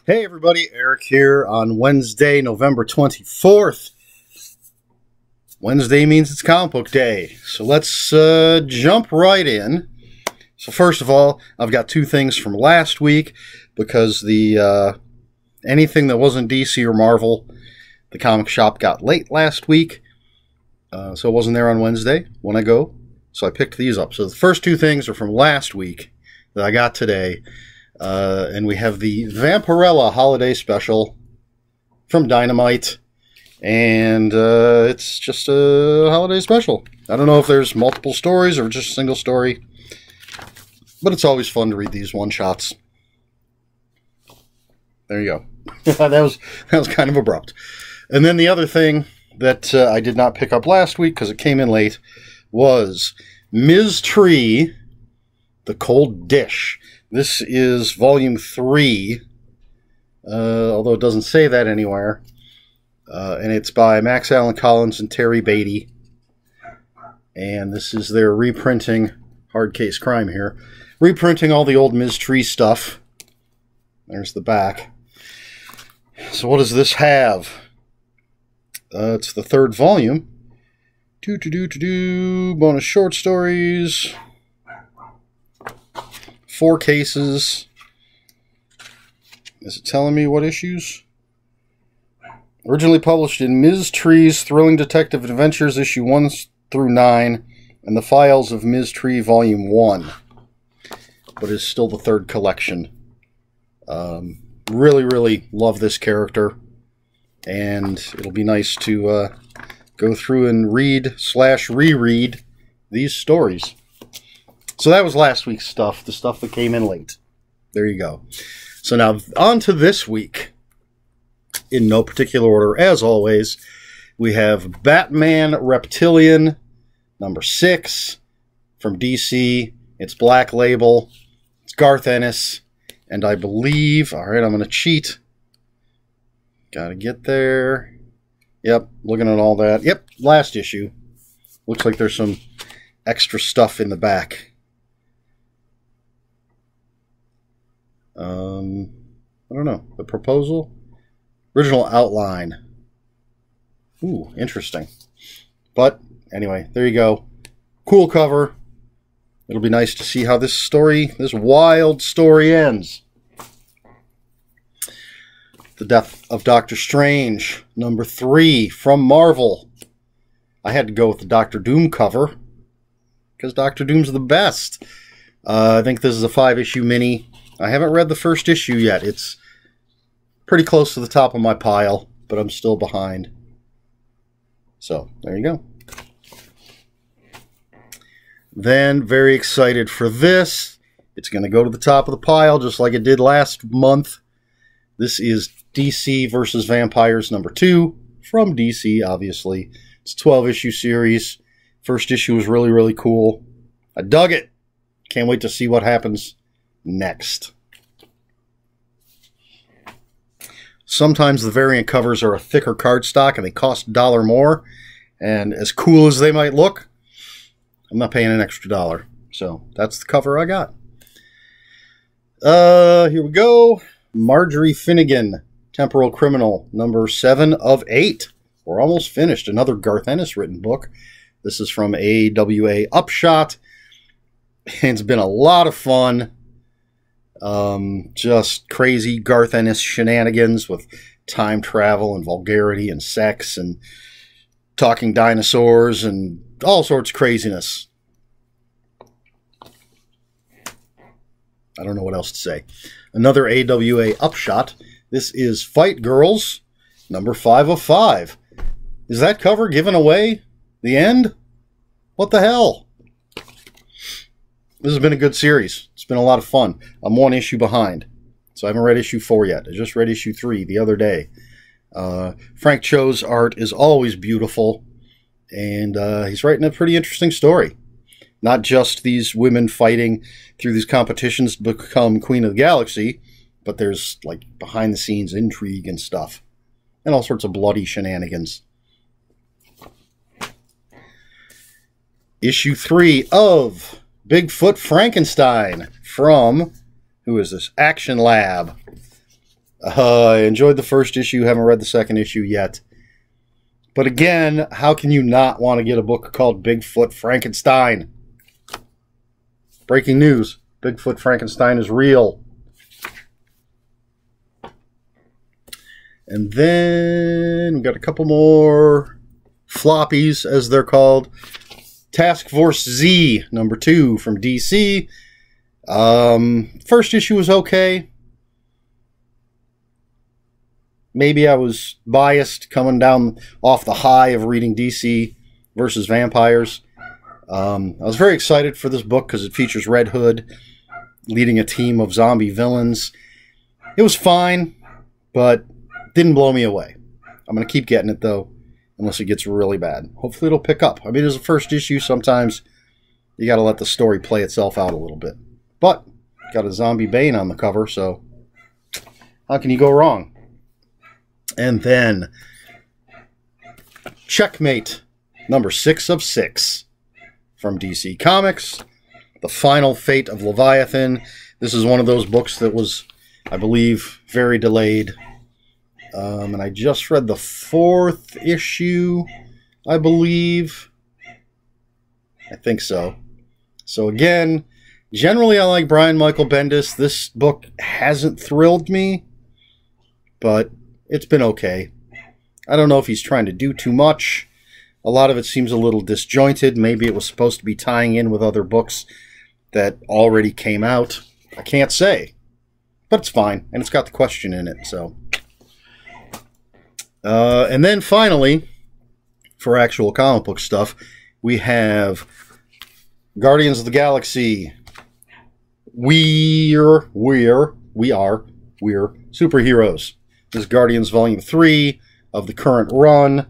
Hey everybody, Eric here on Wednesday, November 24th. Wednesday means it's comic book day, so let's jump right in. So first of all, I've got two things from last week, because the anything that wasn't DC or Marvel, the comic shop got late last week, so it wasn't there on Wednesday when I go, so I picked these up. So the first two things are from last week that I got today. And we have the Vampirella holiday special from Dynamite, and it's just a holiday special. I don't know if there's multiple stories or just a single story, but it's always fun to read these one-shots. There you go. that was kind of abrupt. And then the other thing that I did not pick up last week because it came in late was Ms. Tree, The Cold Dish. This is Volume 3, although it doesn't say that anywhere. And it's by Max Allan Collins and Terry Beatty. And this is their reprinting, Hard Case Crime here, reprinting all the old Ms. Tree stuff. There's the back. So what does this have? It's the third volume. Bonus short stories. 4 cases. Is it telling me what issues? Originally published in Ms. Tree's Thrilling Detective Adventures, issue 1 through 9, and the Files of Ms. Tree, volume 1. But is still the third collection. Really love this character. And it'll be nice to go through and read/reread these stories. So that was last week's stuff, the stuff that came in late. There you go. So now, on to this week. In no particular order, as always, we have Batman Reptilian, number 6, from DC. It's Black Label. It's Garth Ennis. And I believe... Alright, I'm going to cheat. Gotta get there. Yep, looking at all that. Yep, last issue. Looks like there's some extra stuff in the back. I don't know. The proposal? Original outline. Ooh, interesting. But, anyway, there you go. Cool cover. It'll be nice to see how this wild story ends. The Death of Doctor Strange, number 3, from Marvel. I had to go with the Doctor Doom cover, because Doctor Doom's the best. I think this is a 5-issue mini. I haven't read the first issue yet. It's pretty close to the top of my pile, but I'm still behind. So, there you go. Then, very excited for this. It's going to go to the top of the pile, just like it did last month. This is DC vs. Vampires number 2, from DC, obviously. It's a 12-issue series. First issue was really cool. I dug it. Can't wait to see what happens next. Sometimes the variant covers are a thicker cardstock and they cost $1 more. And as cool as they might look, I'm not paying an extra $1. So that's the cover I got. Here we go. Marjorie Finnegan, Temporal Criminal, number 7 of 8. We're almost finished. Another Garth Ennis written book. This is from AWA Upshot. It's been a lot of fun. Just crazy Garth Ennis shenanigans with time travel and vulgarity and sex and talking dinosaurs and all sorts of craziness. I don't know what else to say. Another AWA Upshot. This is Fight Girls, number 5 of 5. Is that cover giving away the end? What the hell? This has been a good series. It's been a lot of fun. I'm 1 issue behind, so I haven't read issue 4 yet. I just read issue 3 the other day. Frank Cho's art is always beautiful, and he's writing a pretty interesting story. Not just these women fighting through these competitions to become Queen of the Galaxy, but there's like behind-the-scenes intrigue and stuff, and all sorts of bloody shenanigans. Issue 3 of Bigfoot Frankenstein from, who is this? Action Lab. I enjoyed the first issue, haven't read the second issue yet. But again, how can you not want to get a book called Bigfoot Frankenstein? Breaking news. Bigfoot Frankenstein is real. And then we've got a couple more floppies, as they're called. Task Force Z, #2 from DC. First issue was okay. Maybe I was biased coming down off the high of reading DC versus Vampires. I was very excited for this book because it features Red Hood leading a team of zombie villains. It was fine, but didn't blow me away. I'm going to keep getting it, though, unless it gets really bad. Hopefully it'll pick up. I mean, as a first issue, sometimes you got to let the story play itself out a little bit. But got a zombie Bane on the cover, so how can you go wrong? And then Checkmate, #6 of 6 from DC Comics. The Final Fate of Leviathan. This is one of those books that was, I believe, very delayed. And I just read the 4th issue, I believe. I think so. So again, generally I like Brian Michael Bendis. This book hasn't thrilled me, but it's been okay. I don't know if he's trying to do too much. A lot of it seems a little disjointed. Maybe it was supposed to be tying in with other books that already came out. I can't say. But it's fine. And it's got the question in it, so. And then finally, for actual comic book stuff, we have Guardians of the Galaxy. We're superheroes. This is Guardians Volume 3 of the current run.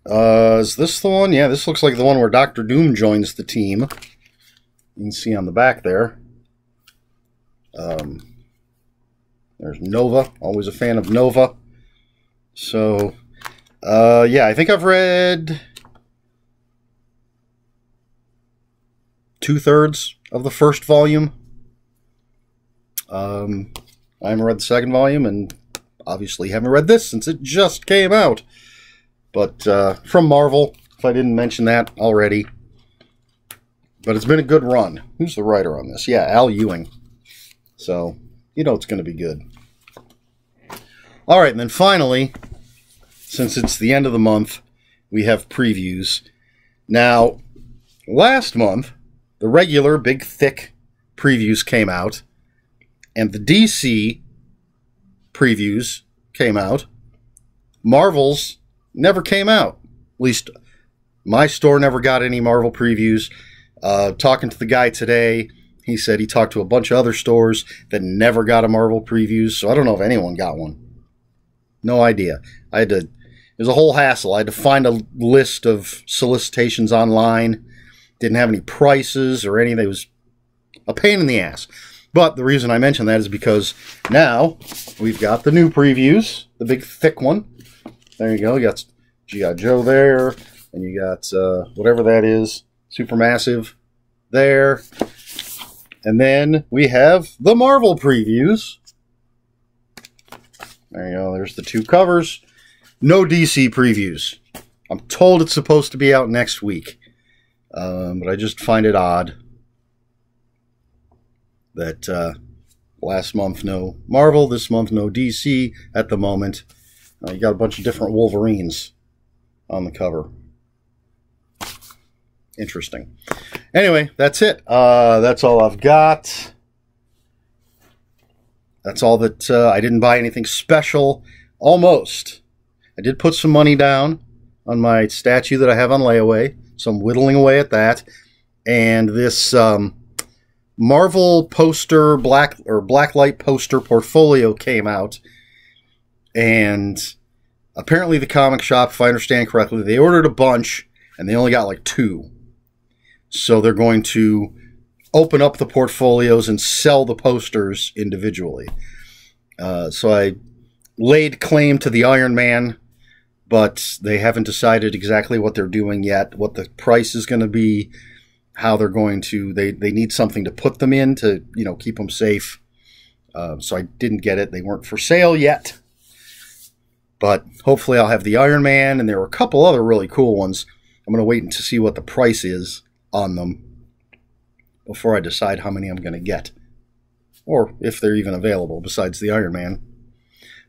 Is this the one? Yeah, this looks like the one where Doctor Doom joins the team. You can see on the back there. There's Nova. Always a fan of Nova. So, yeah, I think I've read 2/3 of the first volume. I haven't read the second volume, and obviously haven't read this since it just came out. But from Marvel, if I didn't mention that already. But it's been a good run. Who's the writer on this? Yeah, Al Ewing. So, you know it's going to be good. Alright, and then finally, since it's the end of the month, we have previews. Now, last month, the regular big thick previews came out, and the DC previews came out. Marvel's never came out. At least my store never got any Marvel previews. Talking to the guy today, he said he talked to a bunch of other stores that never got a Marvel previews, so I don't know if anyone got one. No idea. It was a whole hassle. I had to find a list of solicitations online. Didn't have any prices or anything. It was a pain in the ass. But the reason I mention that is because now we've got the new previews, the big thick one. There you go. You got G.I. Joe there, and you got whatever that is, Supermassive there. And then we have the Marvel previews. There you go. There's the two covers. No DC previews. I'm told it's supposed to be out next week. But I just find it odd that last month no Marvel, this month no DC at the moment. You got a bunch of different Wolverines on the cover. Interesting. Anyway, that's it. That's all I've got. That's all that I didn't buy anything special. Almost. I did put some money down on my statue that I have on layaway, so I'm whittling away at that. And this Marvel poster, blacklight poster portfolio came out. And apparently the comic shop, if I understand correctly, they ordered a bunch and they only got like 2. So they're going to open up the portfolios and sell the posters individually. So I laid claim to the Iron Man, but they haven't decided exactly what they're doing yet, what the price is going to be, how they're going to, they need something to put them in to, you know, keep them safe. So I didn't get it. They weren't for sale yet. But hopefully I'll have the Iron Man, and there were a couple other really cool ones. I'm going to wait to see what the price is on them before I decide how many I'm going to get. Or if they're even available besides the Iron Man,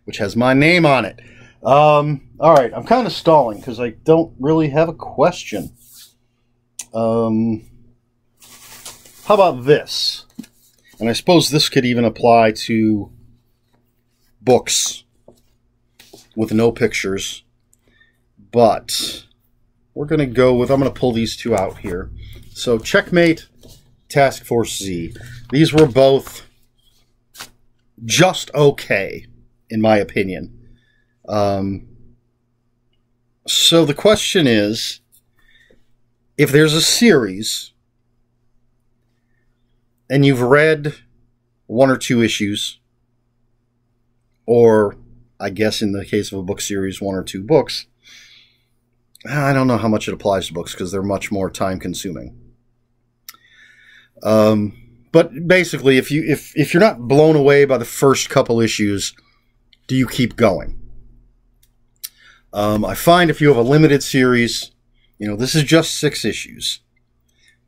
which has my name on it. All right, I'm kind of stalling because I don't really have a question. How about this? And I suppose this could even apply to books with no pictures. But we're going to go with, I'm going to pull these two out here. So Checkmate, Task Force Z. These were both just okay, in my opinion. So the question is, if there's a series and you've read one or two issues, or I guess in the case of a book series, one or two books, I don't know how much it applies to books because they're much more time consuming. But basically, if you're not blown away by the first couple issues, do you keep going? I find if you have a limited series, this is just 6 issues.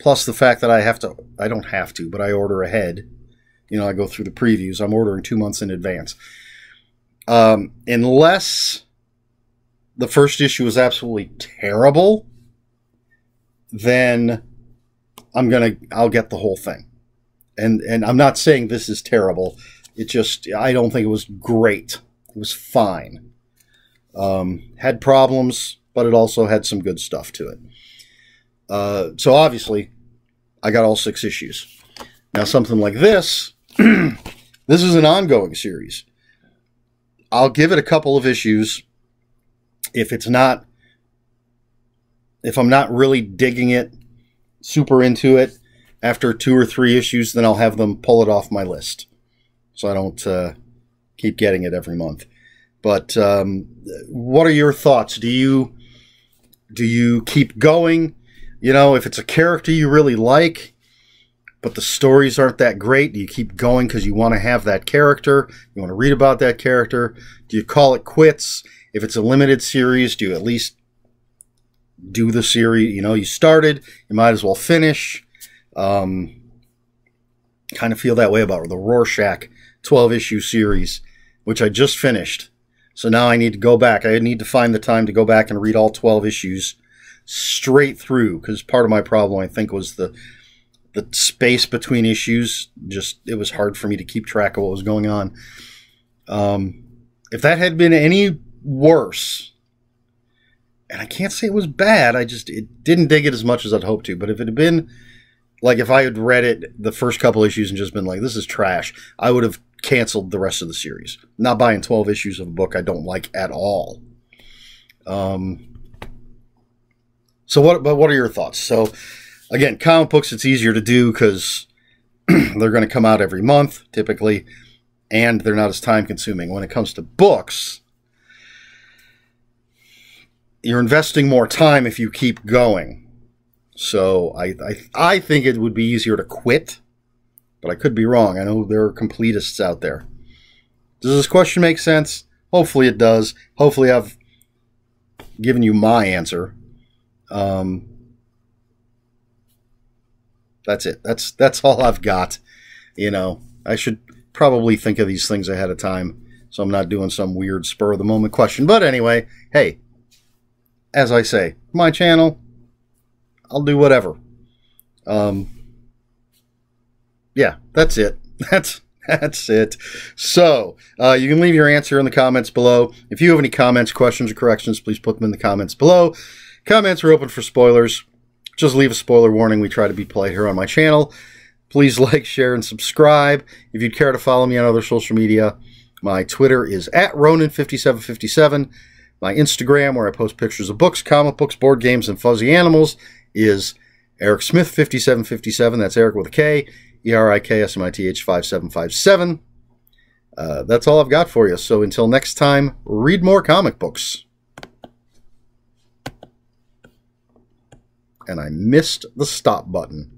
Plus the fact that I don't have to, but I order ahead. I go through the previews. I'm ordering 2 months in advance. Unless the first issue is absolutely terrible, then I'll get the whole thing. And I'm not saying this is terrible. I don't think it was great. It was fine. Had problems, but it also had some good stuff to it. So obviously, I got all 6 issues. Now something like this, this is an ongoing series. I'll give it a couple of issues. If I'm not really digging it, super into it, after 2 or 3 issues, then I'll have them pull it off my list, so I don't keep getting it every month. But what are your thoughts? Do you keep going? If it's a character you really like, but the stories aren't that great, do you keep going because you want to have that character? You want to read about that character? Do you call it quits? If it's a limited series, do you at least do the series? You started, you might as well finish. Kind of feel that way about the Rorschach 12-issue series, which I just finished. So now I need to go back. I need to find the time to go back and read all 12 issues straight through, because part of my problem, I think, was the space between issues. It was hard for me to keep track of what was going on. If that had been any worse, and I can't say it was bad, it didn't dig it as much as I'd hoped to, but if it had been, like if I had read it, the first couple issues, and just been like, this is trash, I would have canceled the rest of the series. I'm not buying 12 issues of a book I don't like at all. So what are your thoughts? So again, comic books, it's easier to do because they're going to come out every month, typically, and they're not as time consuming. When it comes to books, you're investing more time if you keep going. So I think it would be easier to quit, but I could be wrong. I know there are completists out there. Does this question make sense? Hopefully it does. Hopefully I've given you my answer. That's it. That's all I've got. I should probably think of these things ahead of time, so I'm not doing some weird spur of the moment question. But anyway, hey, as I say, my channel, I'll do whatever. Yeah, that's it. That's it. So, you can leave your answer in the comments below. If you have any comments, questions, or corrections, please put them in the comments below. Comments are open for spoilers. Just leave a spoiler warning. We try to be polite here on my channel. Please like, share, and subscribe. If you'd care to follow me on other social media, my Twitter is @Ronin5757. My Instagram, where I post pictures of books, comic books, board games, and fuzzy animals, is ErikSmith5757. That's Eric with a K. ERIKSMITH 5757. That's all I've got for you. So until next time, read more comic books. And I missed the stop button.